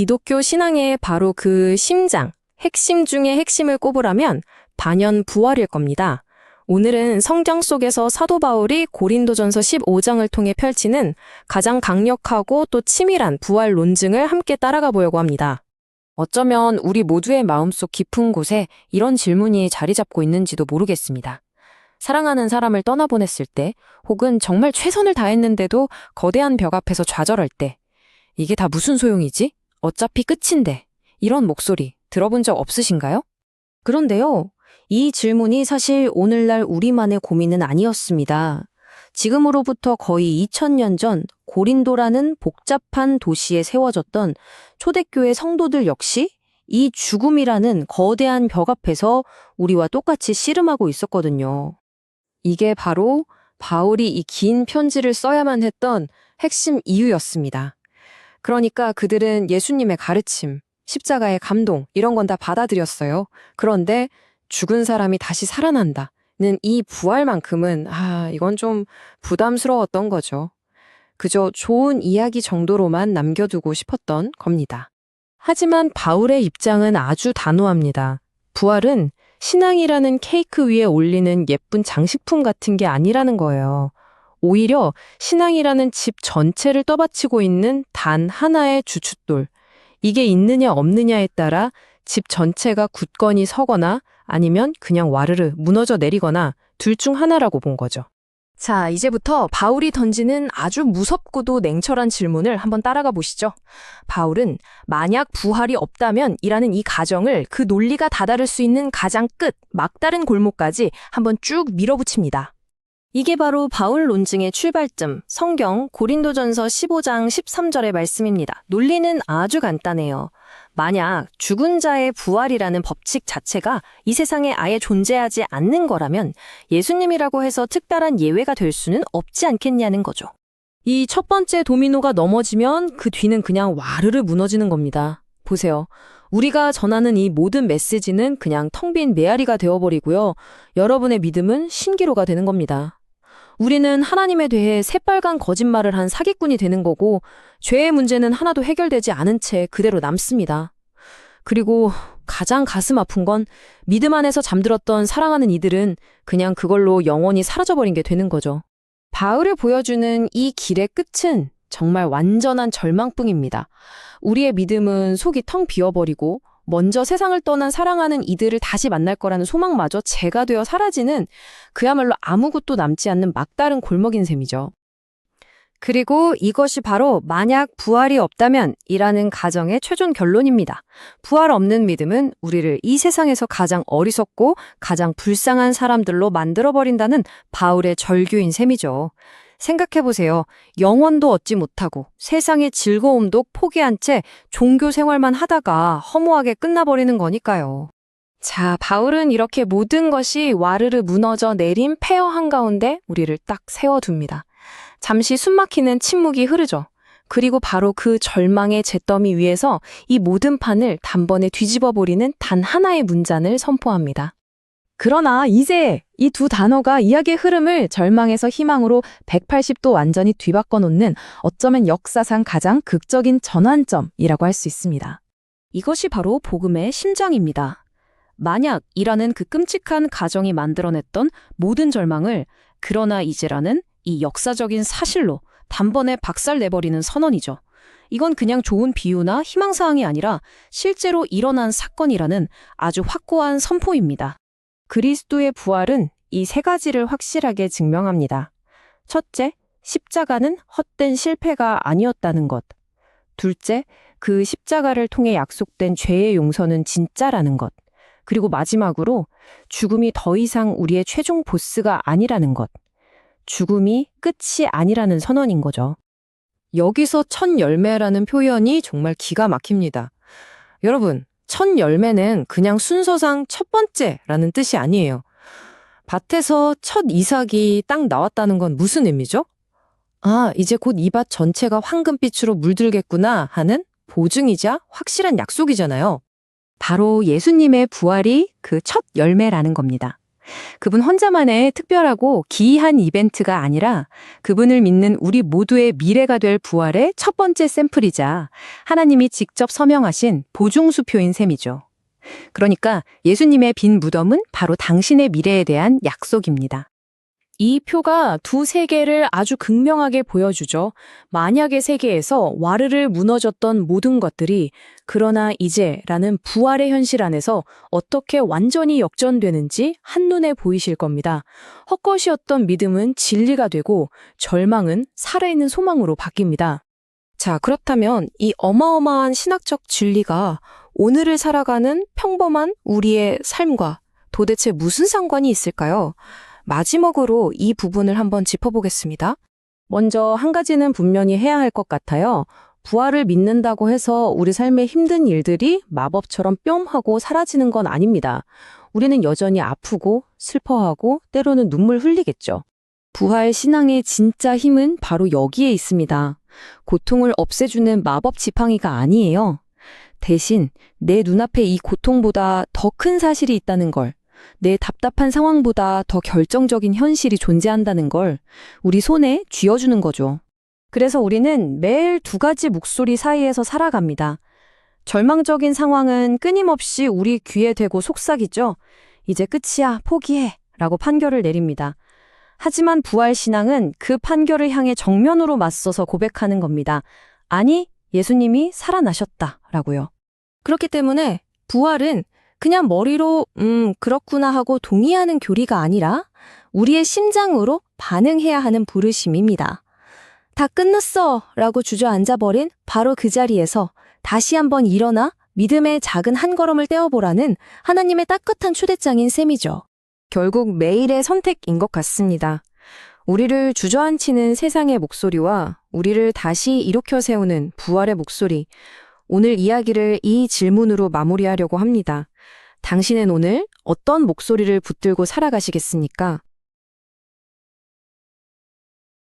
기독교 신앙의 바로 그 심장, 핵심 중의 핵심을 꼽으라면 반연 부활일 겁니다. 오늘은 성경 속에서 사도 바울이 고린도전서 15장을 통해 펼치는 가장 강력하고 또 치밀한 부활 논증을 함께 따라가 보려고 합니다. 어쩌면 우리 모두의 마음속 깊은 곳에 이런 질문이 자리 잡고 있는지도 모르겠습니다. 사랑하는 사람을 떠나보냈을 때, 혹은 정말 최선을 다했는데도 거대한 벽 앞에서 좌절할 때, 이게 다 무슨 소용이지? 어차피 끝인데. 이런 목소리 들어본 적 없으신가요? 그런데요, 이 질문이 사실 오늘날 우리만의 고민은 아니었습니다. 지금으로부터 거의 2000년 전 고린도라는 복잡한 도시에 세워졌던 초대교회 성도들 역시 이 죽음이라는 거대한 벽 앞에서 우리와 똑같이 씨름하고 있었거든요. 이게 바로 바울이 이 긴 편지를 써야만 했던 핵심 이유였습니다. 그러니까 그들은 예수님의 가르침, 십자가의 감동, 이런 건 다 받아들였어요. 그런데 죽은 사람이 다시 살아난다는 이 부활만큼은 이건 좀 부담스러웠던 거죠. 그저 좋은 이야기 정도로만 남겨두고 싶었던 겁니다. 하지만 바울의 입장은 아주 단호합니다. 부활은 신앙이라는 케이크 위에 올리는 예쁜 장식품 같은 게 아니라는 거예요. 오히려 신앙이라는 집 전체를 떠받치고 있는 단 하나의 주춧돌. 이게 있느냐 없느냐에 따라 집 전체가 굳건히 서거나 아니면 그냥 와르르 무너져 내리거나 둘 중 하나라고 본 거죠. 자, 이제부터 바울이 던지는 아주 무섭고도 냉철한 질문을 한번 따라가 보시죠. 바울은 만약 부활이 없다면 이라는 이 가정을 그 논리가 다다를 수 있는 가장 끝, 막다른 골목까지 한번 쭉 밀어붙입니다. 이게 바로 바울 논증의 출발점, 성경 고린도전서 15장 13절의 말씀입니다. 논리는 아주 간단해요. 만약 죽은 자의 부활이라는 법칙 자체가 이 세상에 아예 존재하지 않는 거라면 예수님이라고 해서 특별한 예외가 될 수는 없지 않겠냐는 거죠. 이 첫 번째 도미노가 넘어지면 그 뒤는 그냥 와르르 무너지는 겁니다. 보세요. 우리가 전하는 이 모든 메시지는 그냥 텅 빈 메아리가 되어버리고요. 여러분의 믿음은 신기로가 되는 겁니다. 우리는 하나님에 대해 새빨간 거짓말을 한 사기꾼이 되는 거고 죄의 문제는 하나도 해결되지 않은 채 그대로 남습니다. 그리고 가장 가슴 아픈 건 믿음 안에서 잠들었던 사랑하는 이들은 그냥 그걸로 영원히 사라져버린 게 되는 거죠. 바울을 보여주는 이 길의 끝은 정말 완전한 절망뿐입니다. 우리의 믿음은 속이 텅 비어버리고 먼저 세상을 떠난 사랑하는 이들을 다시 만날 거라는 소망마저 재가 되어 사라지는 그야말로 아무것도 남지 않는 막다른 골목인 셈이죠. 그리고 이것이 바로 만약 부활이 없다면 이라는 가정의 최종 결론입니다. 부활 없는 믿음은 우리를 이 세상에서 가장 어리석고 가장 불쌍한 사람들로 만들어버린다는 바울의 절규인 셈이죠. 생각해보세요. 영원도 얻지 못하고 세상의 즐거움도 포기한 채 종교 생활만 하다가 허무하게 끝나버리는 거니까요. 자, 바울은 이렇게 모든 것이 와르르 무너져 내린 폐허 한가운데 우리를 딱 세워둡니다. 잠시 숨막히는 침묵이 흐르죠. 그리고 바로 그 절망의 잿더미 위에서 이 모든 판을 단번에 뒤집어버리는 단 하나의 문잔을 선포합니다. 그러나 이제 이 두 단어가 이야기의 흐름을 절망에서 희망으로 180도 완전히 뒤바꿔 놓는 어쩌면 역사상 가장 극적인 전환점이라고 할 수 있습니다. 이것이 바로 복음의 심장입니다. 만약이라는 그 끔찍한 가정이 만들어냈던 모든 절망을 그러나 이제라는 이 역사적인 사실로 단번에 박살내버리는 선언이죠. 이건 그냥 좋은 비유나 희망사항이 아니라 실제로 일어난 사건이라는 아주 확고한 선포입니다. 그리스도의 부활은 이 세 가지를 확실하게 증명합니다. 첫째, 십자가는 헛된 실패가 아니었다는 것. 둘째, 그 십자가를 통해 약속된 죄의 용서는 진짜라는 것. 그리고 마지막으로 죽음이 더 이상 우리의 최종 보스가 아니라는 것. 죽음이 끝이 아니라는 선언인 거죠. 여기서 첫 열매라는 표현이 정말 기가 막힙니다. 여러분, 첫 열매는 그냥 순서상 첫 번째라는 뜻이 아니에요. 밭에서 첫 이삭이 딱 나왔다는 건 무슨 의미죠? 이제 곧 이 밭 전체가 황금빛으로 물들겠구나 하는 보증이자 확실한 약속이잖아요. 바로 예수님의 부활이 그 첫 열매라는 겁니다. 그분 혼자만의 특별하고 기이한 이벤트가 아니라 그분을 믿는 우리 모두의 미래가 될 부활의 첫 번째 샘플이자 하나님이 직접 서명하신 보증수표인 셈이죠. 그러니까 예수님의 빈 무덤은 바로 당신의 미래에 대한 약속입니다. 이 표가 두 세계를 아주 극명하게 보여주죠. 만약의 세계에서 와르르 무너졌던 모든 것들이 그러나 이제라는 부활의 현실 안에서 어떻게 완전히 역전되는지 한눈에 보이실 겁니다. 헛것이었던 믿음은 진리가 되고 절망은 살아있는 소망으로 바뀝니다. 자, 그렇다면 이 어마어마한 신학적 진리가 오늘을 살아가는 평범한 우리의 삶과 도대체 무슨 상관이 있을까요? 마지막으로 이 부분을 한번 짚어보겠습니다. 먼저 한 가지는 분명히 해야 할 것 같아요. 부활을 믿는다고 해서 우리 삶의 힘든 일들이 마법처럼 뿅 하고 사라지는 건 아닙니다. 우리는 여전히 아프고 슬퍼하고 때로는 눈물 흘리겠죠. 부활 신앙의 진짜 힘은 바로 여기에 있습니다. 고통을 없애주는 마법 지팡이가 아니에요. 대신 내 눈앞에 이 고통보다 더 큰 사실이 있다는 걸, 내 답답한 상황보다 더 결정적인 현실이 존재한다는 걸 우리 손에 쥐어주는 거죠. 그래서 우리는 매일 두 가지 목소리 사이에서 살아갑니다. 절망적인 상황은 끊임없이 우리 귀에 대고 속삭이죠. 이제 끝이야, 포기해 라고 판결을 내립니다. 하지만 부활신앙은 그 판결을 향해 정면으로 맞서서 고백하는 겁니다. 아니, 예수님이 살아나셨다 라고요. 그렇기 때문에 부활은 그냥 머리로 그렇구나 하고 동의하는 교리가 아니라 우리의 심장으로 반응해야 하는 부르심입니다. 다 끝났어 라고 주저앉아버린 바로 그 자리에서 다시 한번 일어나 믿음의 작은 한 걸음을 떼어보라는 하나님의 따뜻한 초대장인 셈이죠. 결국 매일의 선택인 것 같습니다. 우리를 주저앉히는 세상의 목소리와 우리를 다시 일으켜 세우는 부활의 목소리. 오늘 이야기를 이 질문으로 마무리하려고 합니다. 당신은 오늘 어떤 목소리를 붙들고 살아가시겠습니까?